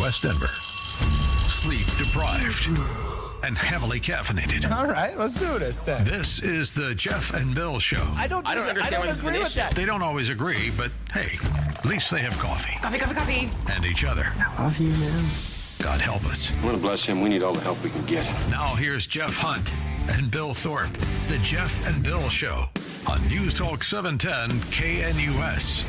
West Denver. Sleep deprived and heavily caffeinated. All right, let's do this then. This is the Jeff and Bill Show. I don't understand why this is an issue. They don't always agree, but hey, at least they have coffee. Coffee. And each other. I love you, man. God help us. I want to bless him. We need all the help we can get. Now here's Jeff Hunt and Bill Thorpe. The Jeff and Bill Show on News Talk 710 KNUS.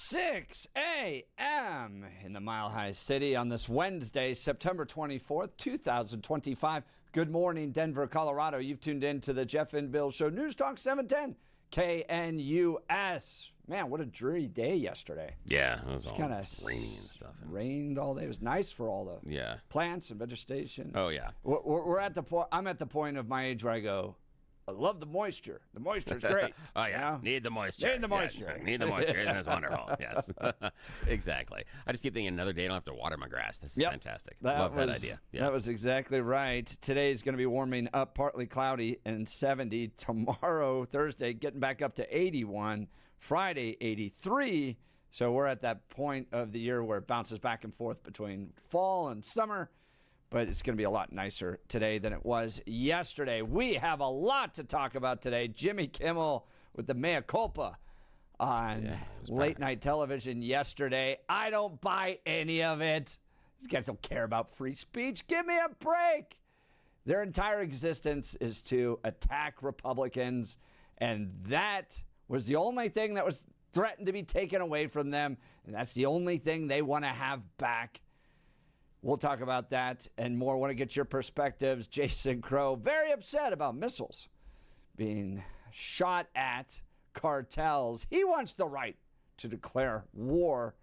Six a.m. in the Mile High City on this Wednesday, September 24th, 2025. Good morning, Denver, Colorado. You've tuned in to the Jeff and Bill Show, News Talk 710 KNUS. Man, what a dreary day yesterday. Yeah, it was all Kind of rainy and stuff. Rained all day. It was nice for all the plants and vegetation. Oh, yeah. We're at the point. I'm at the point of my age where I go, I love the moisture. The moisture's great. Oh, yeah. You know? Need the moisture. Need the moisture. Yeah, need the moisture. Isn't this wonderful? Yes. Exactly. I just keep thinking another day I don't have to water my grass. This is fantastic. Love that idea. Yeah. That was exactly right. Today is going to be warming up, partly cloudy and 70. Tomorrow, Thursday, getting back up to 81. Friday, 83. So we're at that point of the year where it bounces back and forth between fall and summer. But it's going to be a lot nicer today than it was yesterday. We have a lot to talk about today. Jimmy Kimmel with the mea culpa on late night television yesterday. I don't buy any of it. These guys don't care about free speech. Give me a break. Their entire existence is to attack Republicans, and that was the only thing that was threatened to be taken away from them, and that's the only thing they want to have back. We'll talk about that and more. I want to get your perspectives. Jason Crow, very upset about missiles being shot at cartels. He wants the right to declare war.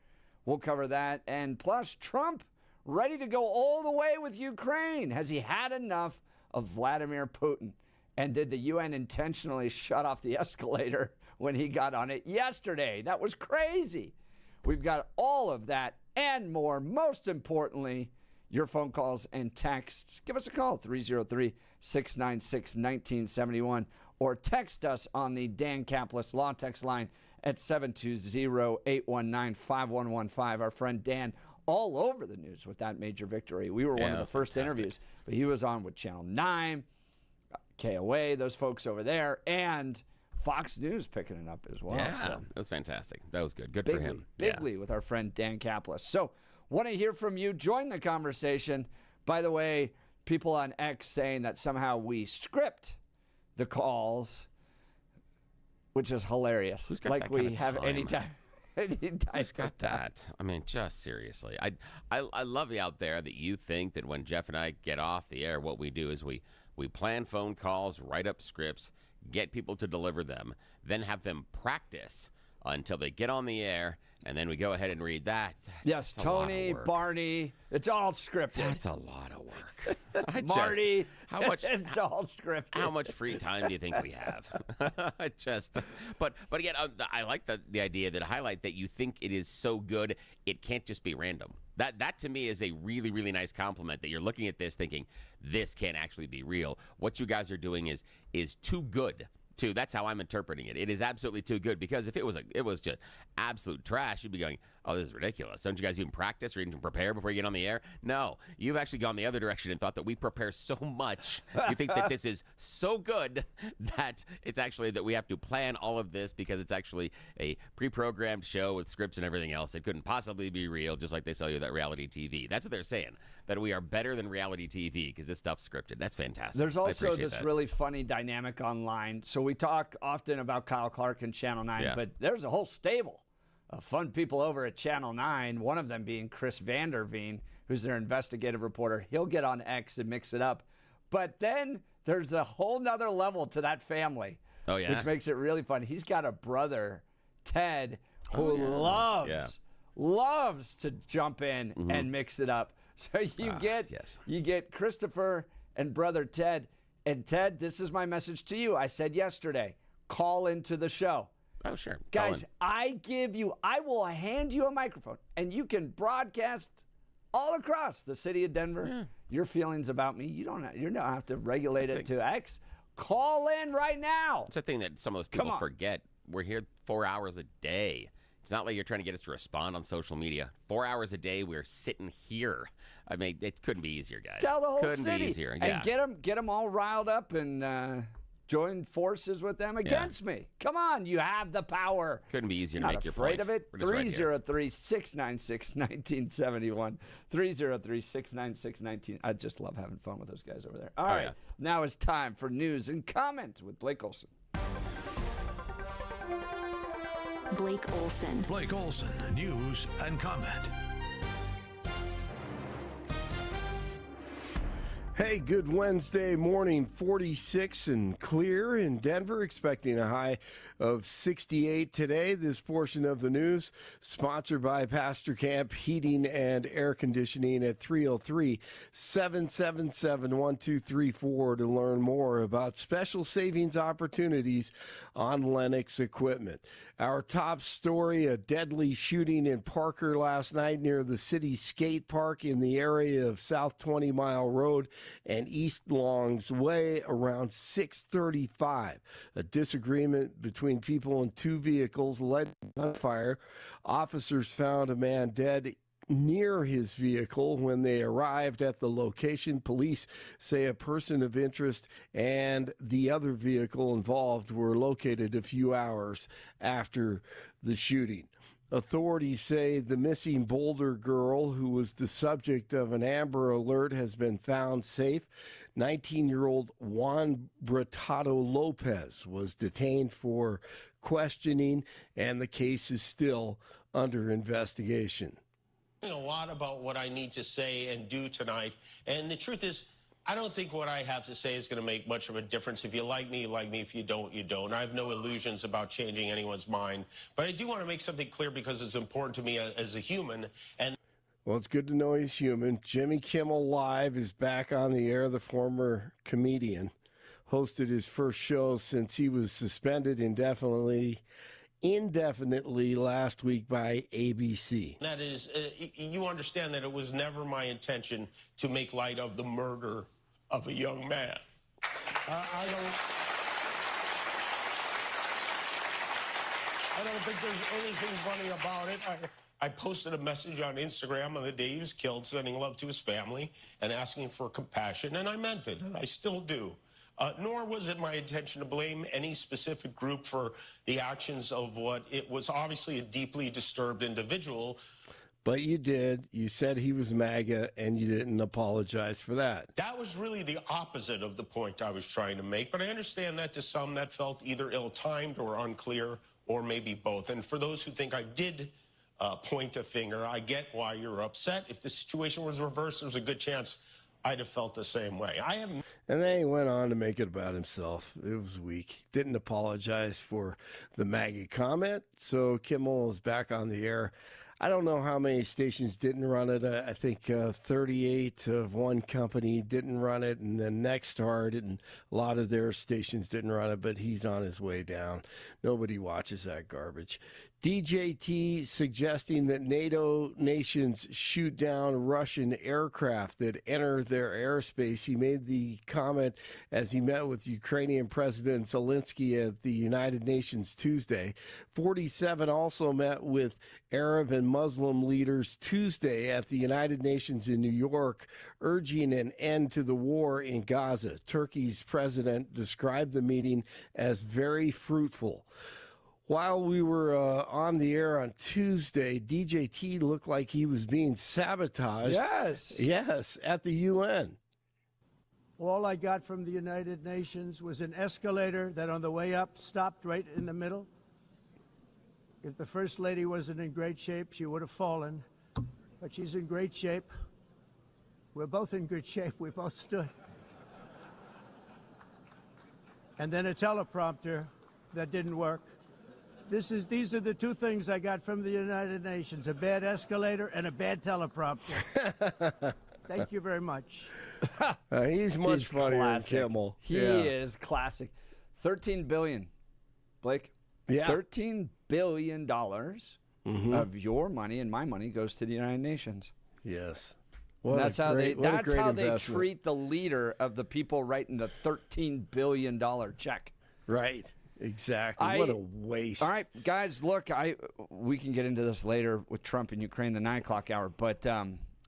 We'll cover that. And plus, Trump ready to go all the way with Ukraine. Has he had enough of Vladimir Putin? And did the UN intentionally shut off the escalator when he got on it yesterday? That was crazy. We've got all of that and more. Most importantly, your phone calls and texts. Give us a call, 303-696-1971, or text us on the Dan Caplis Law Text line at 720-819-5115. Our friend Dan, all over the news with that major victory. We were one of the first interviews, but he was on with Channel 9, KOA, those folks over there, and Fox News picking it up as well. Yeah, so. That was fantastic. That was good. Good for him. Bigly with our friend Dan Caplis. So, want to hear from you. Join the conversation. By the way, people on X saying that somehow we script the calls, which is hilarious. Who's got like that we kind of have time? any time. Who's got that? I mean, just seriously. I love you out there that you think that when Jeff and I get off the air, what we do is we plan phone calls, write up scripts, get people to deliver them, then have them practice until they get on the air, and then we go ahead and read that. Yes, Tony, Barney, it's all scripted. That's a lot of work. Marty, how much? It's all scripted. How much free time do you think we have? But again, I like the idea that highlight that you think it is so good it can't just be random. That to me is a really, really nice compliment that you're looking at this thinking this can't actually be real. What you guys are doing is too good. That's how I'm interpreting it. It is absolutely too good, because if it was just absolute trash, you'd be going, oh, this is ridiculous. Don't you guys even practice or even prepare before you get on the air? No, you've actually gone the other direction and thought that we prepare so much. You think that this is so good that it's actually that we have to plan all of this because it's actually a pre-programmed show with scripts and everything else. It couldn't possibly be real, just like they sell you that reality TV. That's what they're saying, that we are better than reality TV because this stuff's scripted. That's fantastic. There's also this really funny dynamic online. So we talk often about Kyle Clark and Channel 9, but there's a whole stable of fun people over at Channel 9, one of them being Chris Vanderveen, who's their investigative reporter. He'll get on X and mix it up. But then there's a whole nother level to that family. Oh, yeah? Which makes it really fun. He's got a brother, Ted, who loves to jump in and mix it up. So you get Christopher and brother Ted. And Ted, this is my message to you. I said yesterday, call into the show. Oh, sure. Guys, I will hand you a microphone, and you can broadcast all across the city of Denver your feelings about me. You don't have to regulate it to X. Call in right now. It's a thing that some of those people forget. We're here 4 hours a day. It's not like you're trying to get us to respond on social media. 4 hours a day, we're sitting here. I mean, it couldn't be easier, guys. Tell the whole couldn't city. Be easier. And get them all riled up and join forces with them against me. Come on, you have the power. Couldn't be easier to Not make your afraid point. of it. 303-696-1971. 303-696-19. I just love having fun with those guys over there. All right, now it's time for news and comment with Blake Olson. Blake Olson. Blake Olson, news and comment. Hey, good Wednesday morning, 46 and clear in Denver, expecting a high of 68 today. This portion of the news sponsored by Pastor Camp Heating and Air Conditioning at 303-777-1234 to learn more about special savings opportunities on Lennox equipment. Our top story, a deadly shooting in Parker last night near the city skate park in the area of South 20 Mile Road and East Longs Way around 6:35. A disagreement between people in two vehicles led to gunfire. Officers found a man dead near his vehicle. When they arrived at the location, police say a person of interest and the other vehicle involved were located a few hours after the shooting. Authorities say the missing Boulder girl, who was the subject of an Amber Alert, has been found safe. 19-year-old Juan Bretado Lopez was detained for questioning, and the case is still under investigation. A lot about what I need to say and do tonight, and the truth is, I don't think what I have to say is going to make much of a difference. If you like me, you like me. If you don't, you don't. I have no illusions about changing anyone's mind. But I do want to make something clear because it's important to me as a human. And well, it's good to know he's human. Jimmy Kimmel Live is back on the air. The former comedian hosted his first show since he was suspended indefinitely last week by ABC. that is, you understand that it was never my intention to make light of the murder of a young man. I don't think there's anything funny about it. I posted a message on Instagram on the day he was killed, sending love to his family and asking for compassion, and I meant it, and I still do. Nor was it my intention to blame any specific group for the actions of what it was obviously a deeply disturbed individual. But you did. You said he was MAGA, and you didn't apologize for that. That was really the opposite of the point I was trying to make, but I understand that to some that felt either ill-timed or unclear, or maybe both. And for those who think I did point a finger, I get why you're upset. If the situation was reversed, there's a good chance I'd have felt the same way. And then he went on to make it about himself. It was weak. Didn't apologize for the MAGA comment. So Kimmel is back on the air. I don't know how many stations didn't run it. I think 38 of one company didn't run it, and then Nexstar and a lot of their stations didn't run it, but he's on his way down. Nobody watches that garbage. DJT suggesting that NATO nations shoot down Russian aircraft that enter their airspace. He made the comment as he met with Ukrainian President Zelensky at the United Nations Tuesday. 47 also met with Arab and Muslim leaders Tuesday at the United Nations in New York, urging an end to the war in Gaza. Turkey's president described the meeting as very fruitful. While we were on the air on Tuesday, DJT looked like he was being sabotaged. Yes, at the UN. All I got from the United Nations was an escalator that on the way up stopped right in the middle. If the First Lady wasn't in great shape, she would have fallen. But she's in great shape. We're both in good shape. We both stood. and then a teleprompter that didn't work. These are the two things I got from the United Nations, a bad escalator and a bad teleprompter. Thank you very much. He's much funnier classic. than Kimmel. He is classic. $13 billion, Blake. Yeah. $13 billion of your money and my money goes to the United Nations. Yes. That's how they investment. treat the leader of the people writing the $13 billion check. Right. Exactly. What a waste. All right, guys, look, we can get into this later with Trump and Ukraine, the 9 o'clock hour, but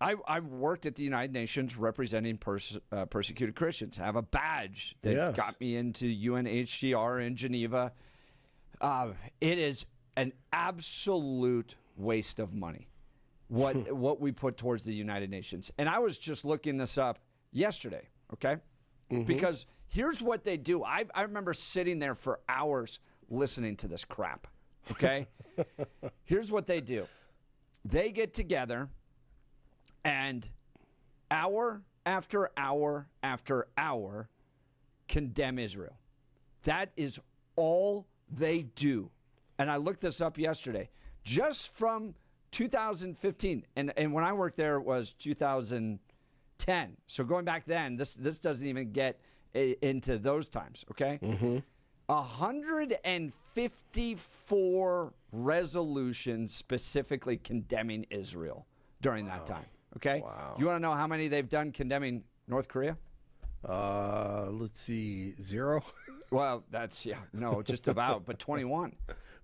I worked at the United Nations representing persecuted Christians. I have a badge that got me into UNHCR in Geneva. It is an absolute waste of money, what we put towards the United Nations. And I was just looking this up yesterday, okay? Because here's what they do. I remember sitting there for hours listening to this crap, okay? Here's what they do. They get together and hour after hour after hour condemn Israel. That is all they do. And I looked this up yesterday. Just from 2015, and when I worked there, it was 2010. So going back then, this doesn't even get into those times, okay? 154 resolutions specifically condemning Israel during that time, okay? Wow. You want to know how many they've done condemning North Korea? Let's see, 0? Well, just about, but 21.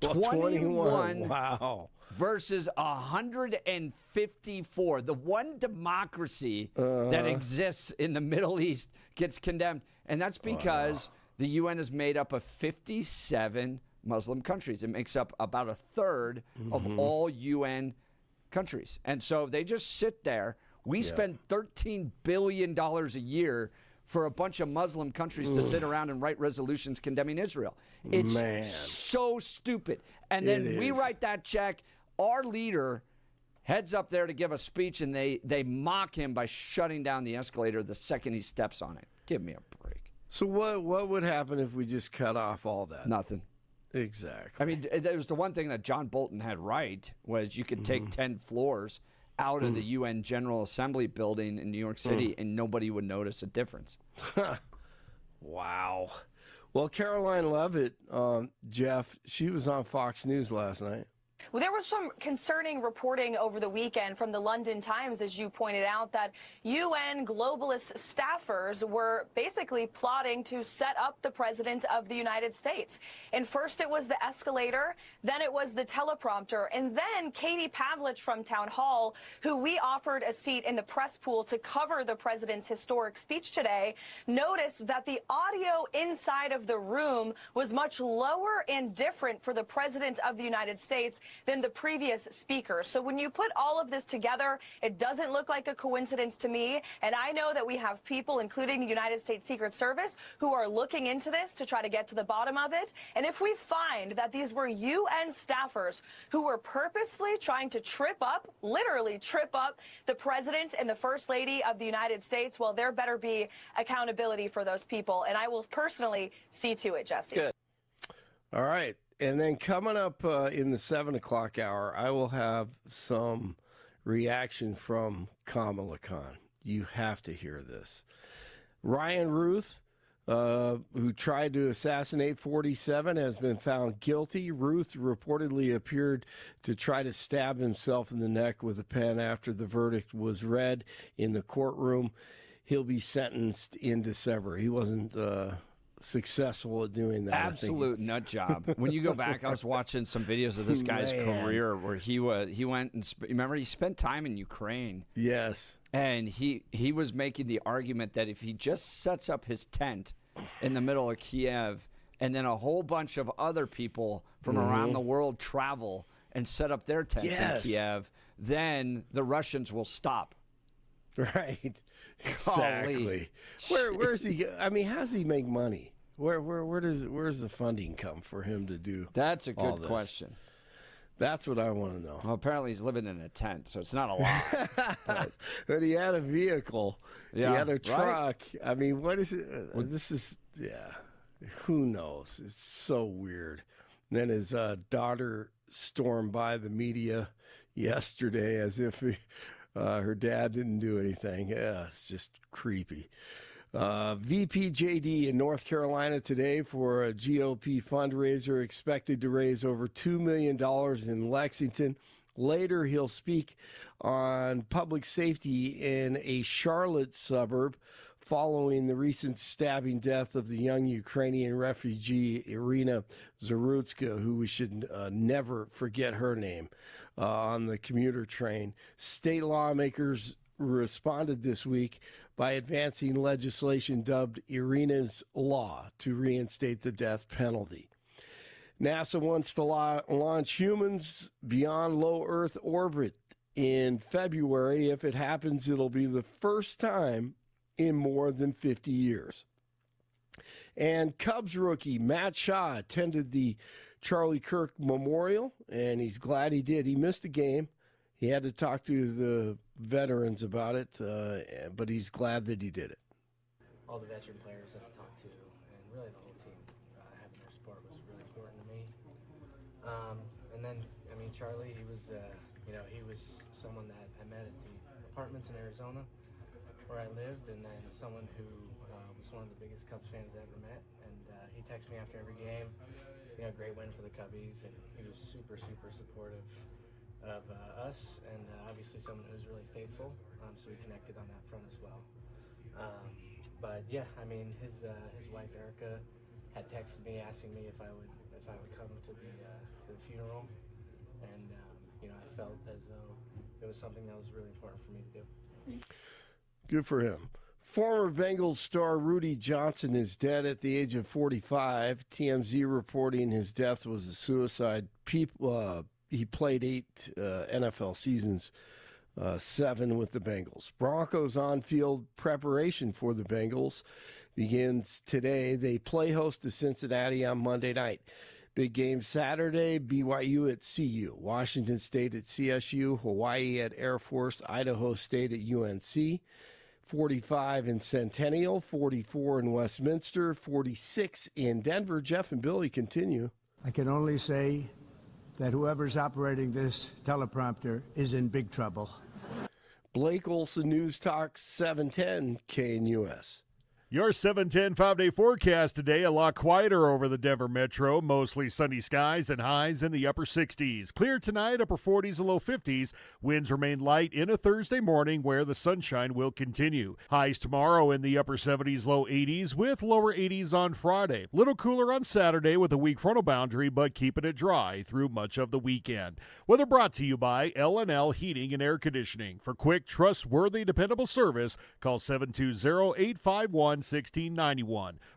Well, 21. Wow. Versus 154. The one democracy that exists in the Middle East gets condemned. And that's because the UN is made up of 57 Muslim countries. It makes up about a third of all UN countries. And so they just sit there. We spend $13 billion a year for a bunch of Muslim countries to sit around and write resolutions condemning Israel. It's so stupid. And then we write that check. Our leader heads up there to give a speech, and they mock him by shutting down the escalator the second he steps on it. Give me a break. So what would happen if we just cut off all that? Nothing. Exactly. I mean, there was the one thing that John Bolton had right, was you could take 10 floors out of the UN General Assembly building in New York City, and nobody would notice a difference. Wow. Well, Caroline Leavitt, Jeff, she was on Fox News last night. Well, there was some concerning reporting over the weekend from the London Times, as you pointed out, that UN globalist staffers were basically plotting to set up the President of the United States. And first it was the escalator, then it was the teleprompter, and then Katie Pavlich from Town Hall, who we offered a seat in the press pool to cover the President's historic speech today, noticed that the audio inside of the room was much lower and different for the President of the United States than the previous speaker. So when you put all of this together, it doesn't look like a coincidence to me. And I know that we have people, including the United States Secret Service, who are looking into this to try to get to the bottom of it. And if we find that these were UN staffers who were purposefully trying to literally trip up the President and the First Lady of the United States, well, there better be accountability for those people. And I will personally see to it, Jesse. Good. All right. And then coming up in the 7 o'clock hour, I will have some reaction from Kamala Khan. You have to hear this. Ryan Ruth, who tried to assassinate 47, has been found guilty. Ruth reportedly appeared to try to stab himself in the neck with a pen after the verdict was read in the courtroom. He'll be sentenced in December. He wasn't successful at doing that. Absolute nut job. When you go back, I was watching some videos of this guy's career where he went and remember he spent time in Ukraine. Yes. And he was making the argument that if he just sets up his tent in the middle of Kiev and then a whole bunch of other people from around the world travel and set up their tents in Kiev, then the Russians will stop. Right. Exactly. Where's he? I mean, how does he make money? Where's the funding come for him to do? That's a good question. That's what I want to know. Well, apparently he's living in a tent, so it's not a lot. But he had a vehicle. Yeah, he had a truck. right? I mean, what is it? This is Who knows? It's so weird. And then his daughter stormed by the media yesterday as if her dad didn't do anything. Yeah, it's just creepy. VPJD in North Carolina today for a GOP fundraiser, expected to raise over $2 million in Lexington. Later, he'll speak on public safety in a Charlotte suburb following the recent stabbing death of the young Ukrainian refugee Irina Zarutska, who we should never forget her name, on the commuter train. State lawmakers responded this week by advancing legislation dubbed Irina's Law to reinstate the death penalty. NASA wants to launch humans beyond low Earth orbit in February. If it happens, it'll be the first time in more than 50 years. And Cubs rookie Matt Shaw attended the Charlie Kirk Memorial, and he's glad he did. He missed a game. He had to talk to the veterans about it, but he's glad that he did it. All the veteran players I've talked to, and really the whole team, having their support was really important to me. And then, I mean, Charlie, he was, he was someone that I met at the apartments in Arizona where I lived, and then someone who was one of the biggest Cubs fans I ever met. And he texted me after every game, great win for the Cubbies, and he was super, super supportive of us, and obviously someone who's really faithful, so we connected on that front as well. But yeah, I mean, his wife Erica had texted me asking me if I would come to the funeral, and I felt as though it was something that was really important for me to do. Good for him. Former Bengals star Rudy Johnson is dead at the age of 45. TMZ reporting his death was a suicide. He played 8 NFL seasons, 7 with the Bengals. Broncos on-field preparation for the Bengals begins today. They play host to Cincinnati on Monday night. Big game Saturday, BYU at CU, Washington State at CSU, Hawaii at Air Force, Idaho State at UNC. 45 in Centennial, 44 in Westminster, 46 in Denver. Jeff and Billy continue. I can only say that whoever's operating this teleprompter is in big trouble. Blake Olson, News Talk 710 KNUS. Your 710 5-day forecast today, a lot quieter over the Denver metro. Mostly sunny skies and highs in the upper 60s. Clear tonight, upper 40s and low 50s. Winds remain light in a Thursday morning where the sunshine will continue. Highs tomorrow in the upper 70s, low 80s with lower 80s on Friday. Little cooler on Saturday with a weak frontal boundary, but keeping it dry through much of the weekend. Weather brought to you by L&L Heating and Air Conditioning. For quick, trustworthy, dependable service, call 720-851-1691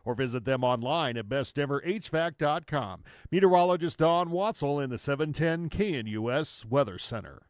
or visit them online at bestdenverhvac.com. Meteorologist Don Watzel in the 710 KNUS Weather Center.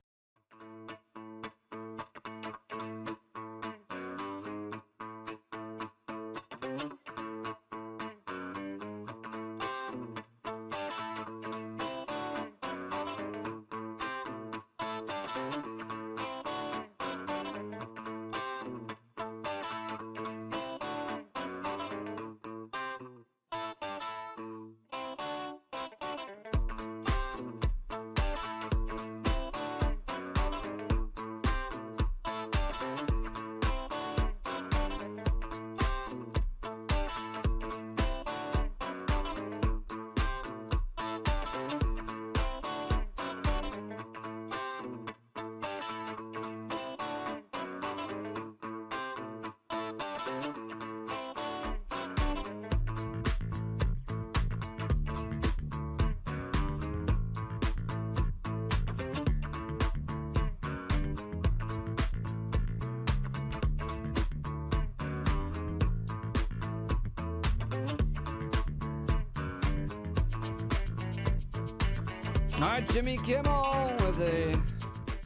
All right, Jimmy Kimmel with a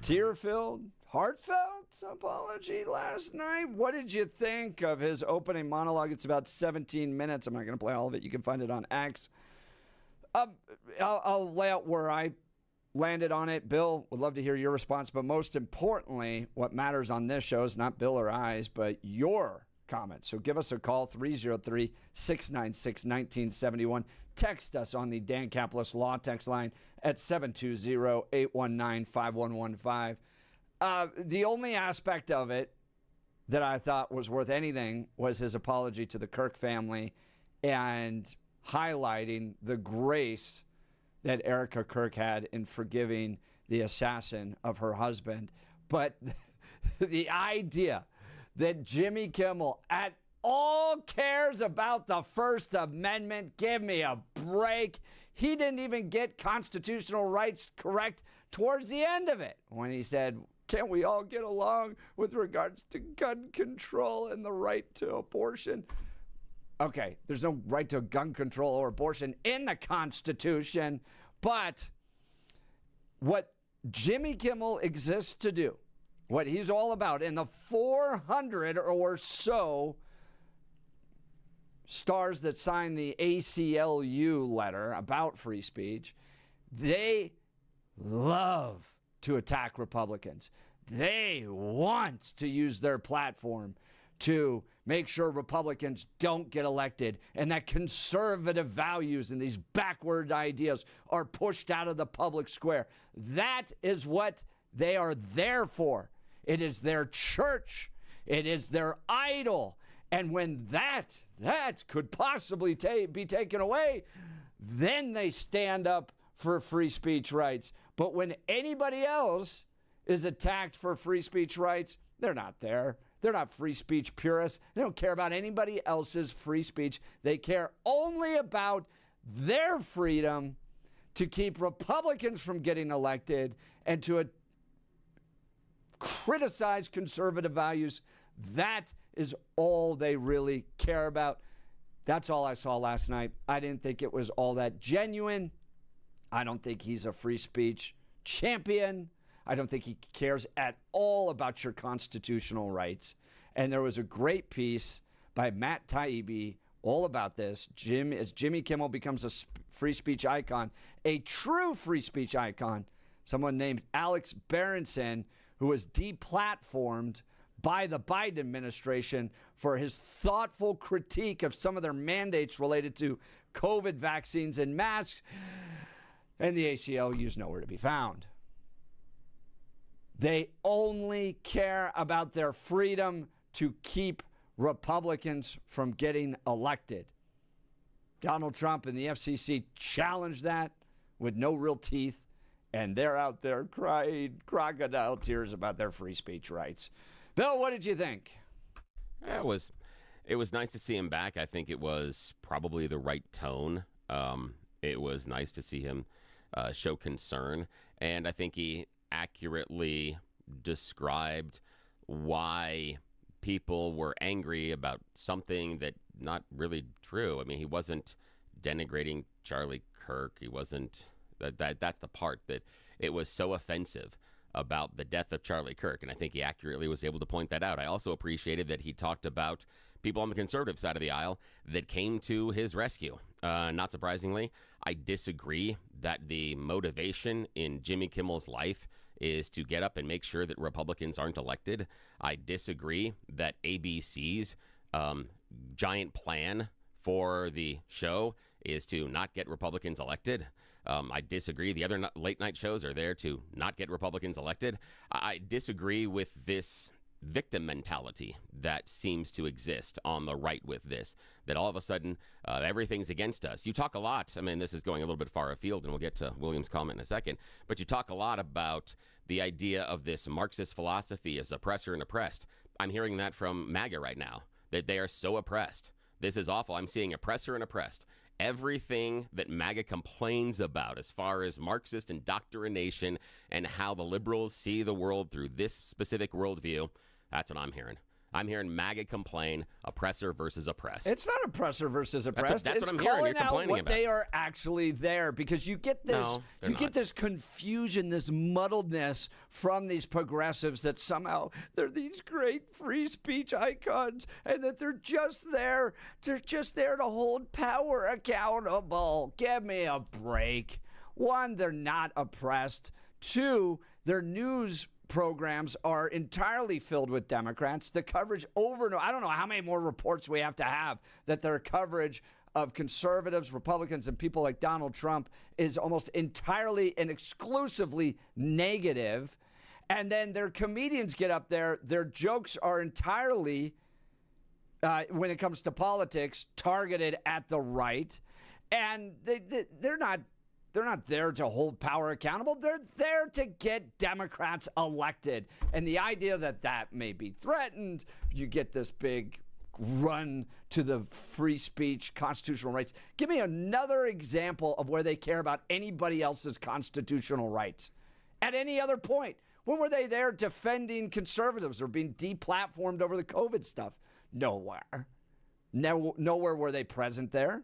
tear-filled, heartfelt apology last night. What did you think of his opening monologue? It's about 17 minutes. I'm not going to play all of it. You can find it on X. I'll lay out where I landed on it. Bill, would love to hear your response. But most importantly, what matters on this show is not Bill or I's, but your comment. So give us a call, 303-696-1971. Text us on the Dan Caplis Law text line at 720-819-5115. The only aspect of it that I thought was worth anything was his apology to the Kirk family and highlighting the grace that Erica Kirk had in forgiving the assassin of her husband. But the idea that Jimmy Kimmel at all cares about the First Amendment, give me a break. He didn't even get constitutional rights correct towards the end of it when he said, can't we all get along with regards to gun control and the right to abortion? Okay, there's no right to gun control or abortion in the Constitution, but what Jimmy Kimmel exists to do, what he's all about, and the 400 or so stars that signed the ACLU letter about free speech, they love to attack Republicans. They want to use their platform to make sure Republicans don't get elected and that conservative values and these backward ideas are pushed out of the public square. That is what they are there for. It is their church. It is their idol. And when that could possibly be taken away, then they stand up for free speech rights. But when anybody else is attacked for free speech rights, they're not there. They're not free speech purists. They don't care about anybody else's free speech. They care only about their freedom to keep Republicans from getting elected and to criticize conservative values. That is all they really care about. That's all I saw last night. I didn't think it was all that genuine. I don't think he's a free speech champion. I don't think he cares at all about your constitutional rights. And there was a great piece by Matt Taibbi all about this. As Jimmy Kimmel becomes a free speech icon, a true free speech icon, someone named Alex Berenson, who was deplatformed by the Biden administration for his thoughtful critique of some of their mandates related to COVID vaccines and masks, and the ACLU is nowhere to be found. They only care about their freedom to keep Republicans from getting elected. Donald Trump and the FCC challenged that with no real teeth, and they're out there crying crocodile tears about their free speech rights. Bill, what did you think? It was nice to see him back. I think it was probably the right tone. It was nice to see him show concern, and I think he accurately described why people were angry about something that not really true. I mean, he wasn't denigrating Charlie Kirk. He wasn't that's the part that it was so offensive about the death of Charlie Kirk, and I think he accurately was able to point that out. I also appreciated that he talked about people on the conservative side of the aisle that came to his rescue. Not surprisingly, I disagree that the motivation in Jimmy Kimmel's life is to get up and make sure that Republicans aren't elected. I disagree that ABC's giant plan for the show is to not get Republicans elected. I disagree. The other late night shows are there to not get Republicans elected. I disagree with this victim mentality that seems to exist on the right with this, that all of a sudden everything's against us. You talk a lot. I mean, this is going a little bit far afield, and we'll get to William's comment in a second, but you talk a lot about the idea of this Marxist philosophy as oppressor and oppressed. I'm hearing that from MAGA right now, that they are so oppressed. This is awful. I'm seeing oppressor and oppressed. Everything that MAGA complains about as far as Marxist indoctrination and how the liberals see the world through this specific worldview, that's what I'm hearing. I'm hearing MAGA complain, oppressor versus oppressed. It's not oppressor versus oppressed. That's it's what I'm hearing. You're calling out complaining what about. They are actually there, because you get this, No, they're not. this confusion, this muddledness from these progressives that somehow they're these great free speech icons, and that they're just there to hold power accountable. Give me a break. One, they're not oppressed. Two, their news programs are entirely filled with Democrats. The coverage over and over, I don't know how many more reports we have to have that their coverage of conservatives, Republicans, and people like Donald Trump is almost entirely and exclusively negative. And then their comedians get up there. Their jokes are entirely, when it comes to politics, targeted at the right. And they're not there to hold power accountable. They're there to get Democrats elected. And the idea that that may be threatened, you get this big run to the free speech, constitutional rights. Give me another example of where they care about anybody else's constitutional rights. At any other point, when were they there defending conservatives or being deplatformed over the COVID stuff? Nowhere. Nowhere were they present there.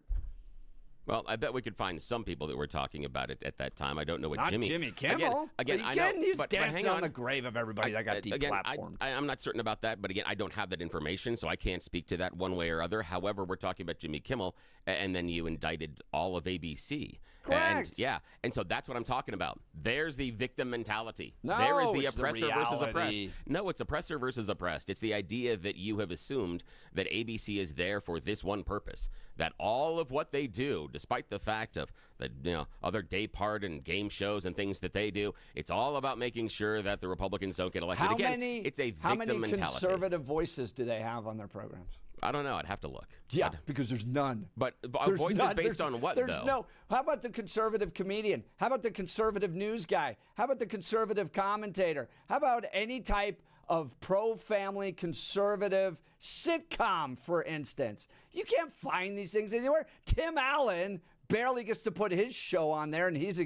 Well, I bet we could find some people that were talking about it at that time. I don't know what Not Jimmy Kimmel. Again, I know, he's but dancing hang on the grave of everybody that got deplatformed. I'm not certain about that, but again, I don't have that information, so I can't speak to that one way or other. However, we're talking about Jimmy Kimmel, and then you indicted all of ABC. Correct. And so that's what I'm talking about. There's the victim mentality. No, there is the it's the oppressor versus oppressed. reality. No, it's oppressor versus oppressed. It's the idea that you have assumed that ABC is there for this one purpose, that all of what they do, despite the fact of the other day part and game shows and things that they do, it's all about making sure that the Republicans don't get elected again. It's a victim mentality. How many conservative voices do they have on their programs? I don't know. I'd have to look. Yeah, because there's none. But There's voices none. based on what, there's though? No. How about the conservative comedian? How about the conservative news guy? How about the conservative commentator? How about any type of pro-family conservative sitcom, for instance? You can't find these things anywhere. Tim Allen barely gets to put his show on there, and he's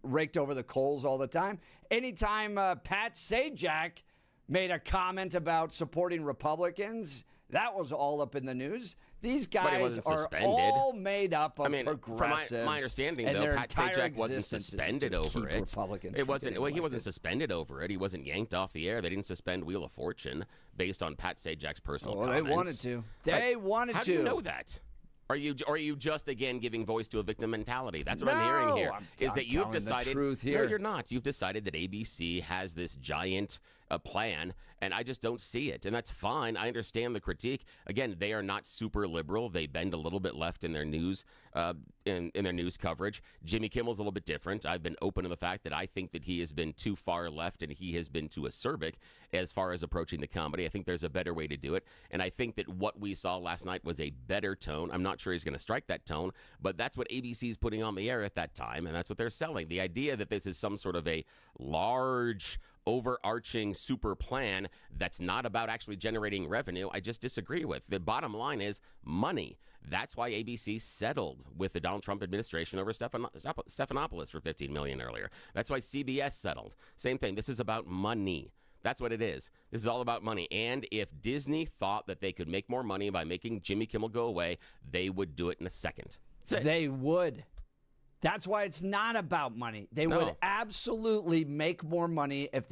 raked over the coals all the time. Anytime Pat Sajak made a comment about supporting Republicans, that was all up in the news. These guys are all made up of progressives. From my understanding, and though, Pat Sajak wasn't suspended over it. Republicans It wasn't. Well, he wasn't suspended over it. He wasn't yanked off the air. They didn't suspend Wheel of Fortune based on Pat Sajak's personal comments. They wanted to. They wanted to. How do you know that? Are you just again giving voice to a victim mentality? That's what I'm hearing here. Is that you've decided? The truth here. No, you're not. You've decided that ABC has this giant plan, and I just don't see it, and that's fine. I understand the critique. Again, they are not super liberal. They bend a little bit left in their news, in their news coverage. Jimmy Kimmel's a little bit different. I've been open to the fact that I think that he has been too far left, and he has been too acerbic as far as approaching the comedy. I think there's a better way to do it, and I think that what we saw last night was a better tone. I'm not sure he's going to strike that tone, but that's what ABC is putting on the air at that time, and that's what they're selling. The idea that this is some sort of a large, overarching super plan that's not about actually generating revenue, I just disagree with. The bottom line is money. That's why ABC settled with the Donald Trump administration over Stephanopoulos for $15 million earlier. That's why CBS settled. Same thing. This is about money. That's what it is. This is all about money. And if Disney thought that they could make more money by making Jimmy Kimmel go away, they would do it in a second. They would. That's why it's not about money. They would absolutely make more money if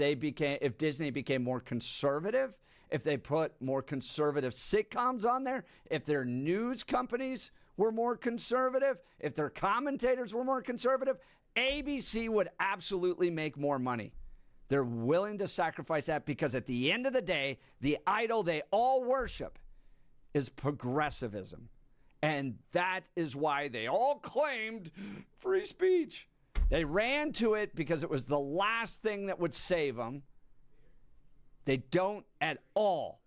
Disney became more conservative, if they put more conservative sitcoms on there, if their news companies were more conservative, if their commentators were more conservative. ABC would absolutely make more money. They're willing to sacrifice that because at the end of the day, the idol they all worship is progressivism. And that is why they all claimed free speech. They ran to it because it was the last thing that would save them. They don't at all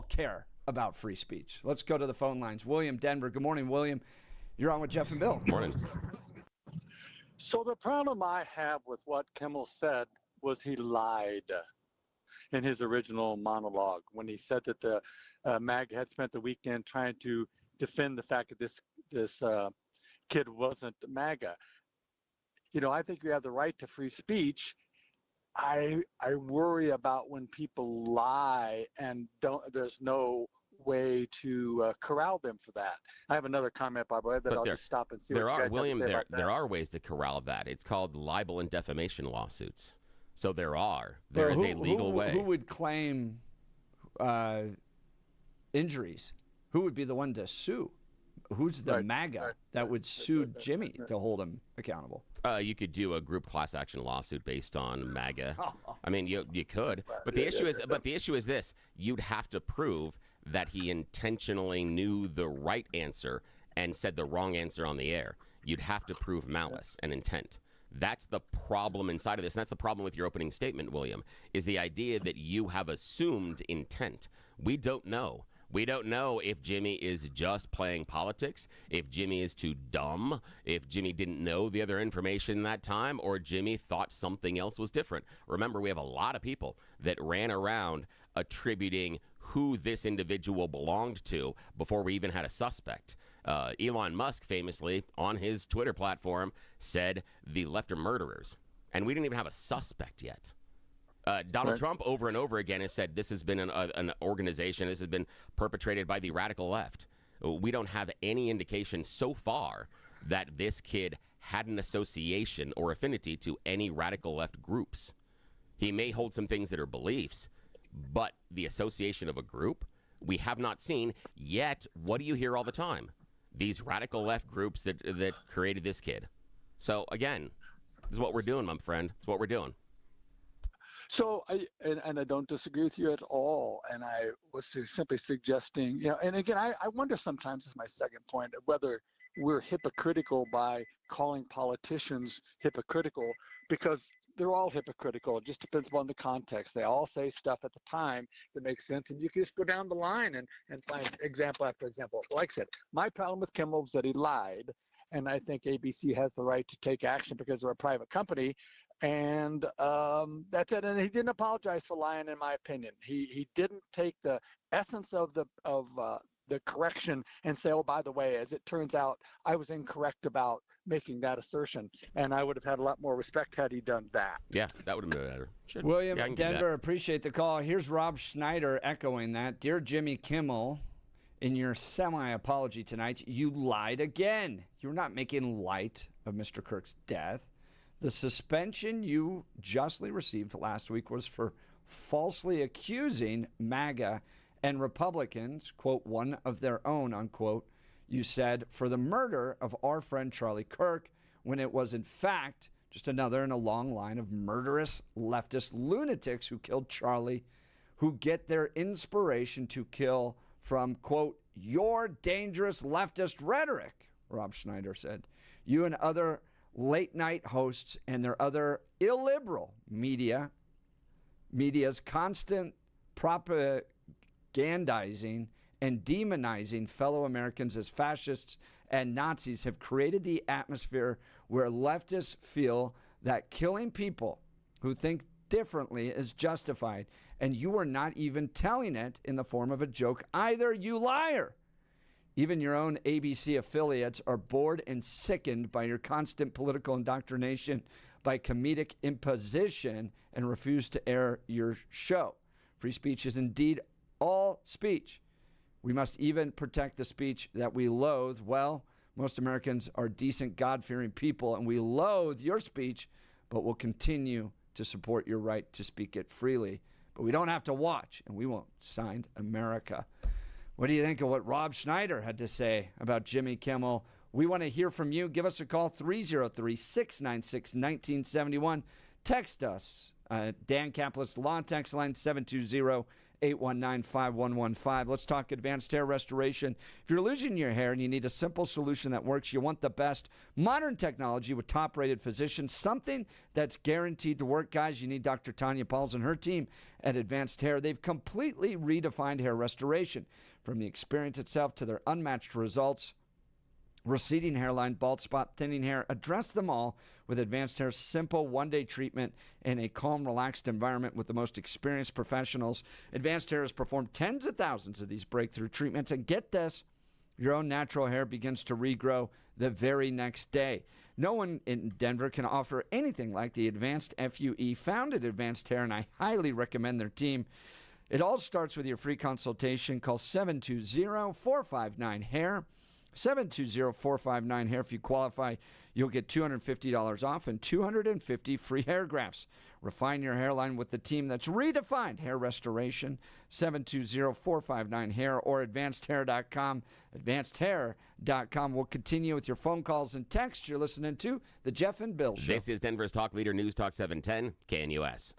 care about free speech. Let's go to the phone lines. William, Denver. Good morning, William. You're on with Jeff and Bill. Morning. So the problem I have with what Kimmel said was he lied in his original monologue when he said that the MAG had spent the weekend trying to defend the fact that this kid wasn't MAGA. I think you have the right to free speech. I worry about when people lie and there's no way to corral them for that. I have another comment, by the way, that I'll just stop and see what you guys have to say about that. There are ways to corral that. It's called libel and defamation lawsuits. So there is a legal way. Who would claim injuries? Who would be the one to sue? Who's the MAGA that would sue Jimmy to hold him accountable? You could do a group class action lawsuit based on MAGA. I mean, you could, but the issue is this: you'd have to prove that he intentionally knew the right answer and said the wrong answer on the air. You'd have to prove malice and intent. That's the problem inside of this, and that's the problem with your opening statement, William, is the idea that you have assumed intent. We don't know. We don't know if Jimmy is just playing politics, if Jimmy is too dumb, if Jimmy didn't know the other information that time, or Jimmy thought something else was different. Remember, we have a lot of people that ran around attributing who this individual belonged to before we even had a suspect. Elon Musk famously, on his Twitter platform, said the left are murderers, and we didn't even have a suspect yet. Donald Trump over and over again has said this has been an organization, this has been perpetrated by the radical left. We don't have any indication so far that this kid had an association or affinity to any radical left groups. He may hold some things that are beliefs, but the association of a group, we have not seen yet. What do you hear all the time? These radical left groups that created this kid. So again, this is what we're doing, my friend. It's what we're doing. So I don't disagree with you at all. And I was simply suggesting, and again, I wonder sometimes, this is my second point, whether we're hypocritical by calling politicians hypocritical, because they're all hypocritical. It just depends upon the context. They all say stuff at the time that makes sense, and you can just go down the line and find example after example. Like I said, my problem with Kimmel was that he lied, and I think ABC has the right to take action because they're a private company. And that's it. And he didn't apologize for lying, in my opinion. He didn't take the essence of the correction and say, oh, by the way, as it turns out, I was incorrect about making that assertion. And I would have had a lot more respect had he done that. Yeah, that would have been better. William, Denver, appreciate the call. Here's Rob Schneider echoing that. Dear Jimmy Kimmel, in your semi-apology tonight, you lied again. You're not making light of Mr. Kirk's death. The suspension you justly received last week was for falsely accusing MAGA and Republicans, quote, one of their own, unquote, you said, for the murder of our friend Charlie Kirk, when it was, in fact, just another in a long line of murderous leftist lunatics who killed Charlie, who get their inspiration to kill from, quote, your dangerous leftist rhetoric, Rob Schneider said. You and other late-night hosts and their other illiberal media's constant propagandizing and demonizing fellow Americans as fascists and Nazis have created the atmosphere where leftists feel that killing people who think differently is justified, and you are not even telling it in the form of a joke either, you liar. Even your own ABC affiliates are bored and sickened by your constant political indoctrination by comedic imposition and refuse to air your show. Free speech is indeed all speech. We must even protect the speech that we loathe. Well, most Americans are decent, God-fearing people, and we loathe your speech, but we'll continue to support your right to speak it freely. But we don't have to watch, and we won't sign America. What do you think of what Rob Schneider had to say about Jimmy Kimmel? We want to hear from you. Give us a call, 303-696-1971. Text us, Dan Kaplis, Law Text Line 720-819-5115. Let's talk advanced hair restoration. If you're losing your hair and you need a simple solution that works, you want the best modern technology with top-rated physicians, something that's guaranteed to work. Guys, you need Dr. Tanya Pauls and her team at Advanced Hair. They've completely redefined hair restoration. From the experience itself to their unmatched results, receding hairline, bald spot, thinning hair, address them all with Advanced Hair's simple one-day treatment in a calm, relaxed environment with the most experienced professionals. Advanced Hair has performed tens of thousands of these breakthrough treatments, and get this, your own natural hair begins to regrow the very next day. No one in Denver can offer anything like the Advanced FUE found at Advanced Hair, and I highly recommend their team. It all starts with your free consultation. Call 720-459-HAIR. 720-459-HAIR. If you qualify, you'll get $250 off and 250 free hair grafts. Refine your hairline with the team that's redefined hair restoration. 720-459-HAIR or advancedhair.com. Advancedhair.com. We'll continue with your phone calls and texts. You're listening to The Jeff and Bill Show. This is Denver's Talk Leader, News Talk 710, KNUS.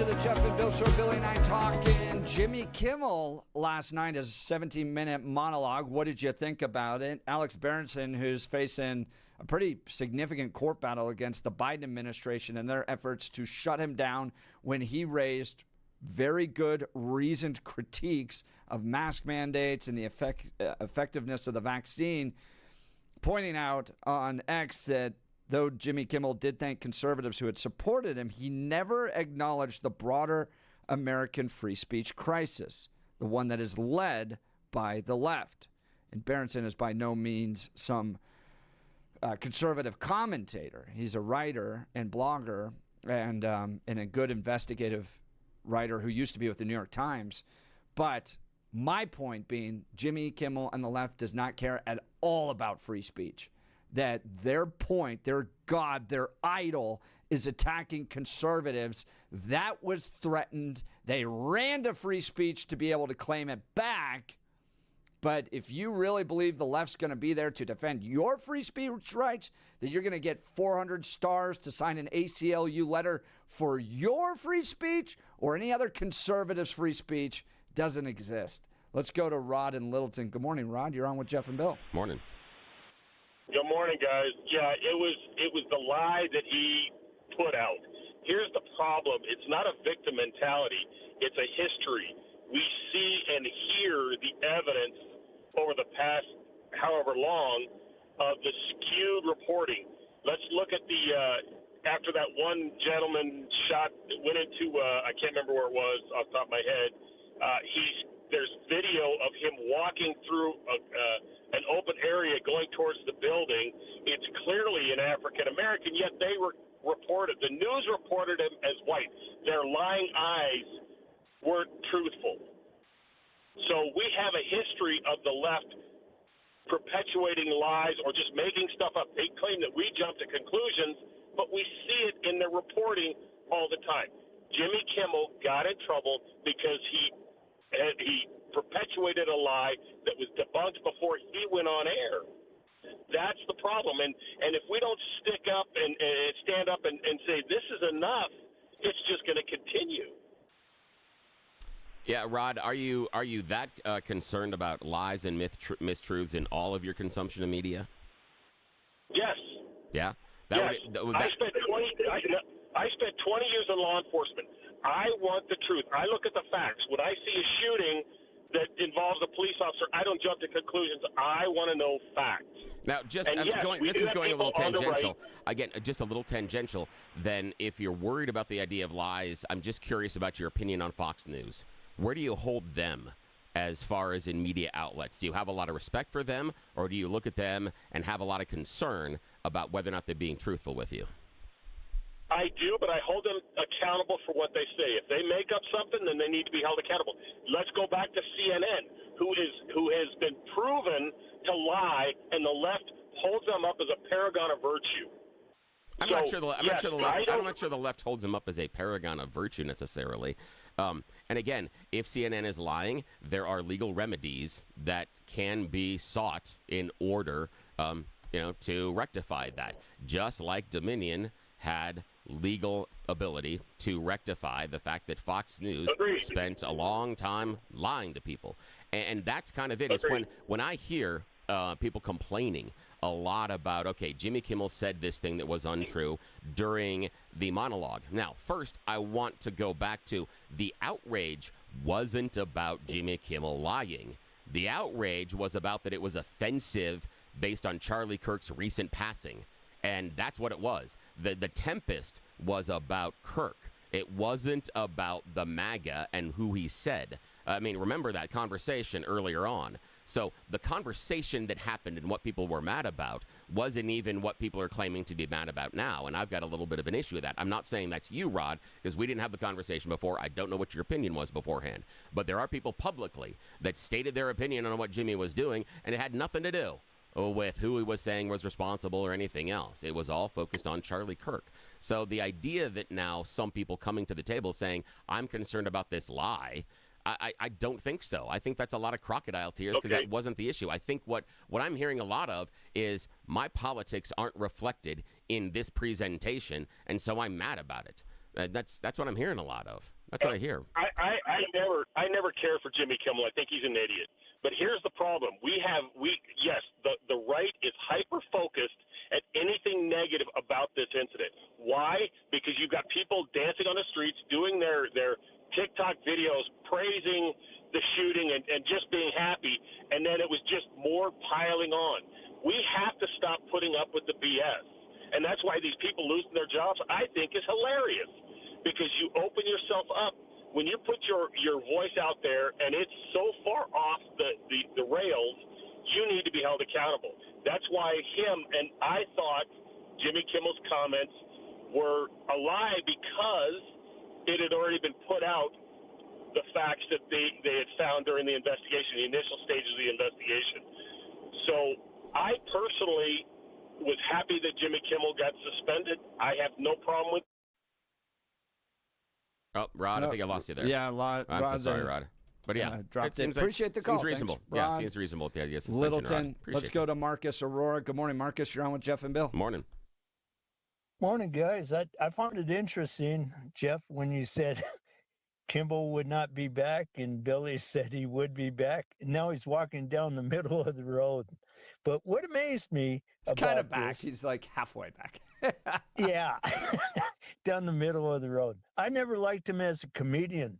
to the Jeff and Bill Show. Billy and I talking. Jimmy Kimmel last night, his 17-minute monologue. What did you think about it? Alex Berenson, who's facing a pretty significant court battle against the Biden administration and their efforts to shut him down when he raised very good, reasoned critiques of mask mandates and the effectiveness of the vaccine, pointing out on X that though Jimmy Kimmel did thank conservatives who had supported him, he never acknowledged the broader American free speech crisis, the one that is led by the left. And Berenson is by no means some conservative commentator. He's a writer and blogger and a good investigative writer who used to be with the New York Times. But my point being, Jimmy Kimmel and the left does not care at all about free speech. That their point, their God, their idol is attacking conservatives. That was threatened. They ran to free speech to be able to claim it back. But if you really believe the left's going to be there to defend your free speech rights, that you're going to get 400 stars to sign an ACLU letter for your free speech or any other conservative's free speech doesn't exist. Let's go to Rod in Littleton. Good morning, Rod. You're on with Jeff and Bill. Morning. Good morning, guys. Yeah, it was the lie that he put out. Here's the problem. It's not a victim mentality. It's a history. We see and hear the evidence over the past however long of the skewed reporting. Let's look at the after that one gentleman shot went into I can't remember where it was off the top of my head. There's video of him walking through an open area going towards the building. It's clearly an African American, yet they were reported. The news reported him as white. Their lying eyes weren't truthful. So we have a history of the left perpetuating lies or just making stuff up. They claim that we jump to conclusions, but we see it in their reporting all the time. Jimmy Kimmel got in trouble because he perpetuated a lie that was debunked before he went on air. That's the problem. And if we don't stick up and stand up and say this is enough, it's just going to continue. Yeah, Rod, are you that concerned about lies and mistruths in all of your consumption of media? Yes. Yeah? I spent 20 years in law enforcement. I want the truth. I look at the facts. When I see a shooting that involves a police officer, I don't jump to conclusions. I want to know facts. Now, this is going a little tangential. Again, just a little tangential. Then if you're worried about the idea of lies, I'm just curious about your opinion on Fox News. Where do you hold them as far as in media outlets? Do you have a lot of respect for them, or do you look at them and have a lot of concern about whether or not they're being truthful with you? I do, but I hold them accountable for what they say. If they make up something, then they need to be held accountable. Let's go back to CNN, who has been proven to lie, and the left holds them up as a paragon of virtue. I'm not sure the left holds them up as a paragon of virtue necessarily. And again, if CNN is lying, there are legal remedies that can be sought in order, to rectify that. Just like Dominion had legal ability to rectify the fact that Fox News spent a long time lying to people. And that's kind of it. Is when I hear people complaining a lot about, okay, Jimmy Kimmel said this thing that was untrue during the monologue. Now, first, I want to go back to the outrage wasn't about Jimmy Kimmel lying. The outrage was about that it was offensive based on Charlie Kirk's recent passing. And that's what it was. The tempest was about Kirk. It wasn't about the MAGA and who he said. I mean, remember that conversation earlier on. So the conversation that happened and what people were mad about wasn't even what people are claiming to be mad about now. And I've got a little bit of an issue with that. I'm not saying that's you, Rod, because we didn't have the conversation before. I don't know what your opinion was beforehand. But there are people publicly that stated their opinion on what Jimmy was doing, and it had nothing to do with who he was saying was responsible or anything else. It was all focused on Charlie Kirk. So the idea that now some people coming to the table saying, I'm concerned about this lie, I don't think so. I think that's a lot of crocodile tears because that wasn't the issue. I think what I'm hearing a lot of is my politics aren't reflected in this presentation, and so I'm mad about it. That's what I'm hearing a lot of. That's what I hear. I never care for Jimmy Kimmel. I think he's an idiot. But here's the problem. The right is hyper-focused at anything negative about this incident. Why? Because you've got people dancing on the streets, doing their TikTok videos, praising the shooting and just being happy, and then it was just more piling on. We have to stop putting up with the BS. And that's why these people losing their jobs, I think, is hilarious. Because you open yourself up. When you put your voice out there and it's so far off the rails, you need to be held accountable. That's why and I thought Jimmy Kimmel's comments were a lie because it had already been put out, the facts that they had found during the investigation, the initial stages of the investigation. So I personally was happy that Jimmy Kimmel got suspended. I have no problem with. Oh, Rod, I think I lost you there. Yeah, I'm so sorry, Rod. But yeah, dropped it. Seems Appreciate the call. Seems reasonable. Thanks, yeah, Rod. seems reasonable. Yeah, yes, Littleton. Let's go to Marcus Aurora. Good morning, Marcus. You're on with Jeff and Bill. Morning. Morning, guys. I found it interesting, Jeff, when you said Kimball would not be back and Billy said he would be back. And now he's walking down the middle of the road. But what amazed me He's about kind of back. this, He's like halfway back. yeah, down the middle of the road. I never liked him as a comedian,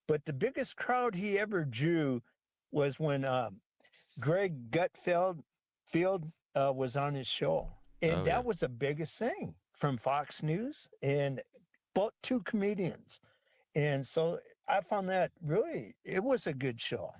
but the biggest crowd he ever drew was when Greg Gutfeld was on his show. And that was the biggest thing from Fox News and both two comedians. And so I found that really, it was a good show.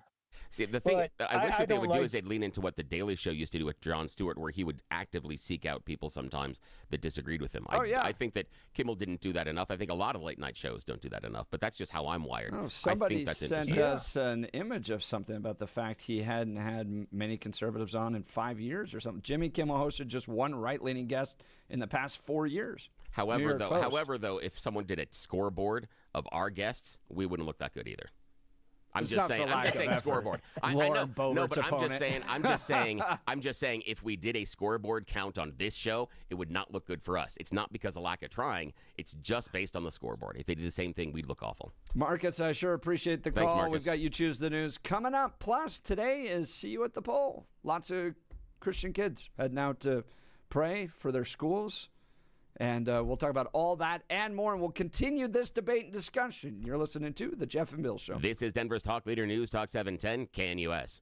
See, the thing I wish what they would do like- is they'd lean into what the Daily Show used to do with Jon Stewart, where he would actively seek out people sometimes that disagreed with him. I think that Kimmel didn't do that enough. I think a lot of late night shows don't do that enough, but that's just how I'm wired. Oh, I somebody think that's sent interesting. us an image of something about the fact he hadn't had many conservatives on in 5 years or something. Jimmy Kimmel hosted just one right-leaning guest in the past 4 years. However, though, if someone did a scoreboard of our guests, we wouldn't look that good either. I'm just saying scoreboard. I know, but I'm just saying if we did a scoreboard count on this show, it would not look good for us. It's not because of lack of trying. It's just based on the scoreboard. If they did the same thing, we'd look awful. Marcus, I sure appreciate the Thanks, call. Marcus. We've got You Choose the News coming up. Plus, today is See You at the Poll. Lots of Christian kids heading out to pray for their schools. And we'll talk about all that and more, and we'll continue this debate and discussion. You're listening to The Jeff and Bill Show. This is Denver's Talk Leader News, Talk 710, KNUS.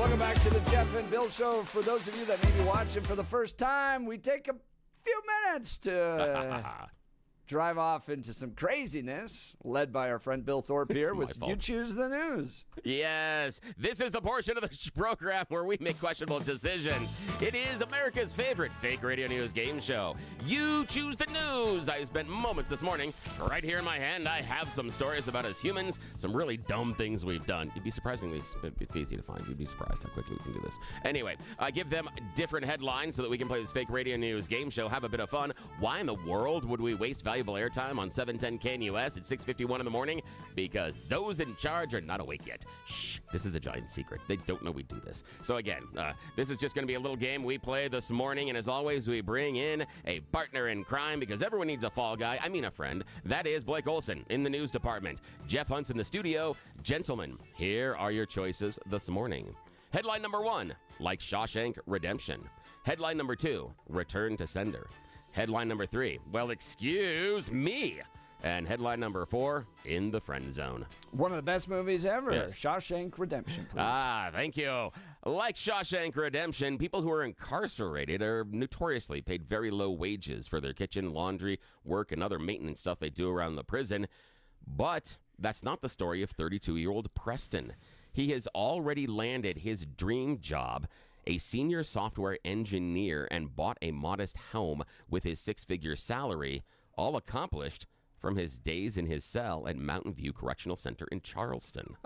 Welcome back to the Jeff and Bill Show. For those of you that may be watching for the first time, we take a few minutes to drive off into some craziness, led by our friend Bill Thorpe here with You Choose the News. Yes, this is the portion of the program where we make questionable decisions. It is America's favorite fake radio news game show. You Choose the News. I spent moments this morning. Right here in my hand, I have some stories about us humans, some really dumb things we've done. You'd be surprisingly, it's easy to find. You'd be surprised how quickly we can do this. Anyway, I give them different headlines so that we can play this fake radio news game show, have a bit of fun. Why in the world would we waste valuable airtime on 710 KNUS at 6:51 in the morning? Because those in charge are not awake yet. Shh, this is a giant secret. They don't know we do this. So again, this is just going to be a little game we play this morning, and as always, we bring in a partner in crime because everyone needs a fall guy. I mean a friend. That is Blake Olson in the news department. Jeff Hunt's in the studio. Gentlemen, here are your choices this morning. Headline number 1, like Shawshank Redemption. Headline number 2, Return to Sender. Headline number 3, well, excuse me. And headline number 4, In the Friend Zone. One of the best movies ever. Yes. Shawshank Redemption, please. Thank you. Like Shawshank Redemption, people who are incarcerated are notoriously paid very low wages for their kitchen, laundry, work, and other maintenance stuff they do around the prison. But that's not the story of 32-year-old Preston. He has already landed his dream job, a senior software engineer, and bought a modest home with his 6-figure salary, all accomplished from his days in his cell at Mountain View Correctional Center in Charleston.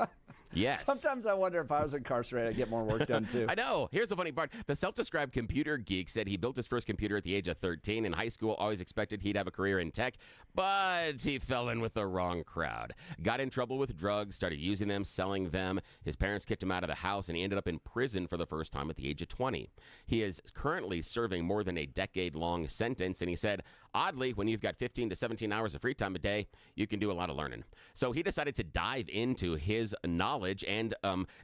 Yes. Sometimes I wonder if I was incarcerated, I'd get more work done, too. I know. Here's the funny part. The self-described computer geek said he built his first computer at the age of 13. In high school, always expected he'd have a career in tech, but he fell in with the wrong crowd. Got in trouble with drugs, started using them, selling them. His parents kicked him out of the house, and he ended up in prison for the first time at the age of 20. He is currently serving more than a decade-long sentence, and he said, oddly, when you've got 15 to 17 hours of free time a day, you can do a lot of learning. So he decided to dive into his knowledge and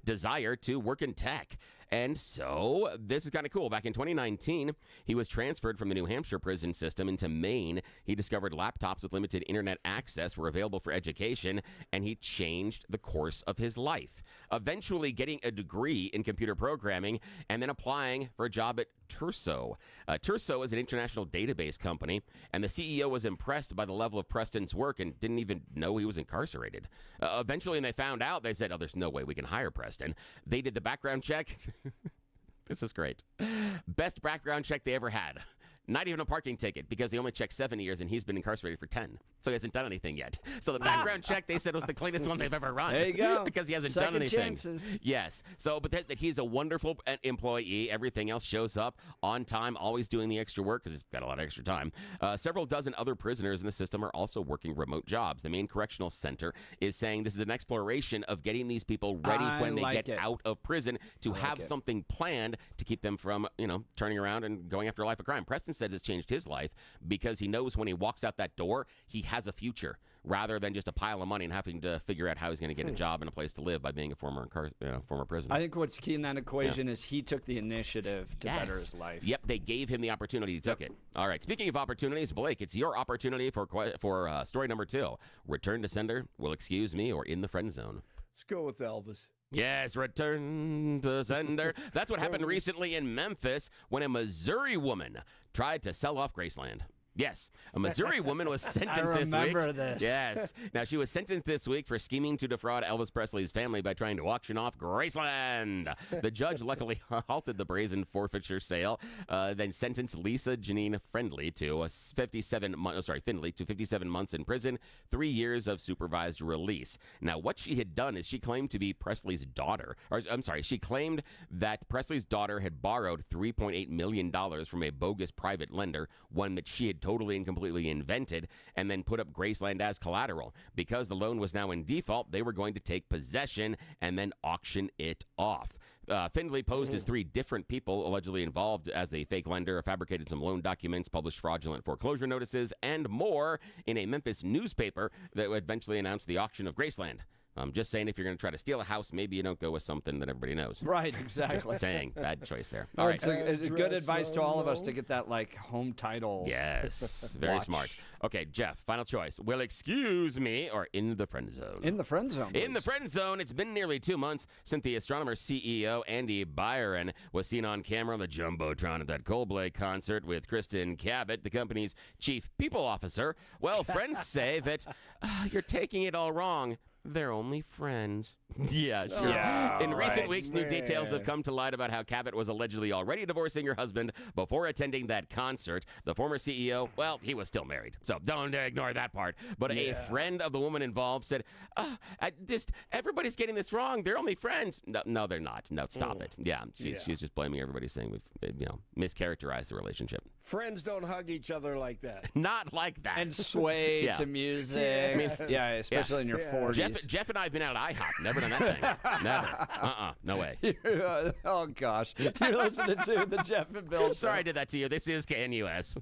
desire to work in tech. And so this is kind of cool. Back in 2019, he was transferred from the New Hampshire prison system into Maine. He discovered laptops with limited internet access were available for education, and he changed the course of his life, eventually getting a degree in computer programming and then applying for a job at Terso. Terso is an international database company, and the CEO was impressed by the level of Preston's work and didn't even know he was incarcerated. Eventually, when they found out, they said, oh, there's no way we can hire Preston. They did the background check. This is great. Best background check they ever had. Not even a parking ticket, because they only checked 7 years, and he's been incarcerated for 10. So he hasn't done anything yet. So the background check, they said, was the cleanest one they've ever run. There you go. Because he hasn't Second done anything. chances. Yes. So, but that he's a wonderful employee. Everything else shows up on time, always doing the extra work because he's got a lot of extra time. Several dozen other prisoners in the system are also working remote jobs. The Maine Correctional Center is saying this is an exploration of getting these people ready when they get out of prison to have something planned to keep them from, turning around and going after a life of crime. Preston said it's changed his life because he knows when he walks out that door, he has a future rather than just a pile of money and having to figure out how he's going to get a job and a place to live by being a former prisoner. I think what's key in that equation is he took the initiative to better his life. Yep, they gave him the opportunity. He took it. All right, speaking of opportunities, Blake, it's your opportunity for story number 2. Return to Sender, will excuse me, or In the Friend Zone. Let's go with Elvis. Yes, return to sender. That's what happened recently in Memphis when a Missouri woman tried to sell off Graceland. Yes, a Missouri woman was sentenced this week. I remember this. Yes. Now, she was sentenced this week for scheming to defraud Elvis Presley's family by trying to auction off Graceland. The judge luckily halted the brazen forfeiture sale, then sentenced Lisa Janine Findley to 57 months in prison, 3 years of supervised release. Now, what she had done is she claimed to be Presley's daughter. She claimed that Presley's daughter had borrowed $3.8 million from a bogus private lender, one that she had totally and completely invented, and then put up Graceland as collateral. Because the loan was now in default, they were going to take possession and then auction it off. Findley posed as 3 different people allegedly involved as a fake lender, fabricated some loan documents, published fraudulent foreclosure notices, and more in a Memphis newspaper that would eventually announce the auction of Graceland. Just saying, if you're going to try to steal a house, maybe you don't go with something that everybody knows. Right, exactly. Saying, bad choice there. All right. So good advice to all of us to get that like home title. Yes, very watch. smart. Okay, Jeff, final choice. Well, excuse me, or in the friend zone. In the friend zone. In the friend zone, it's been nearly 2 months since the Astronomer CEO Andy Byron was seen on camera on the Jumbotron at that Coldplay concert with Kristen Cabot, the company's chief people officer. Well, friends say that you're taking it all wrong. They're only friends. Yeah, sure. Yeah, In recent right, weeks, new details have man. come to light about how Cabot was allegedly already divorcing her husband before attending that concert. The former CEO, well, he was still married, so don't ignore that part. But a friend of the woman involved said, everybody's getting this wrong. They're only friends. No, they're not. No, stop it. Yeah, she's just blaming everybody, saying we've mischaracterized the relationship. Friends don't hug each other like that. Not like that. And sway to music. Especially in your 40s. Jeff and I have been out at IHOP. Never done that thing. Never. No way. Oh, gosh. You're listening to the Jeff and Bill Show. Sorry I did that to you. This is KNUS.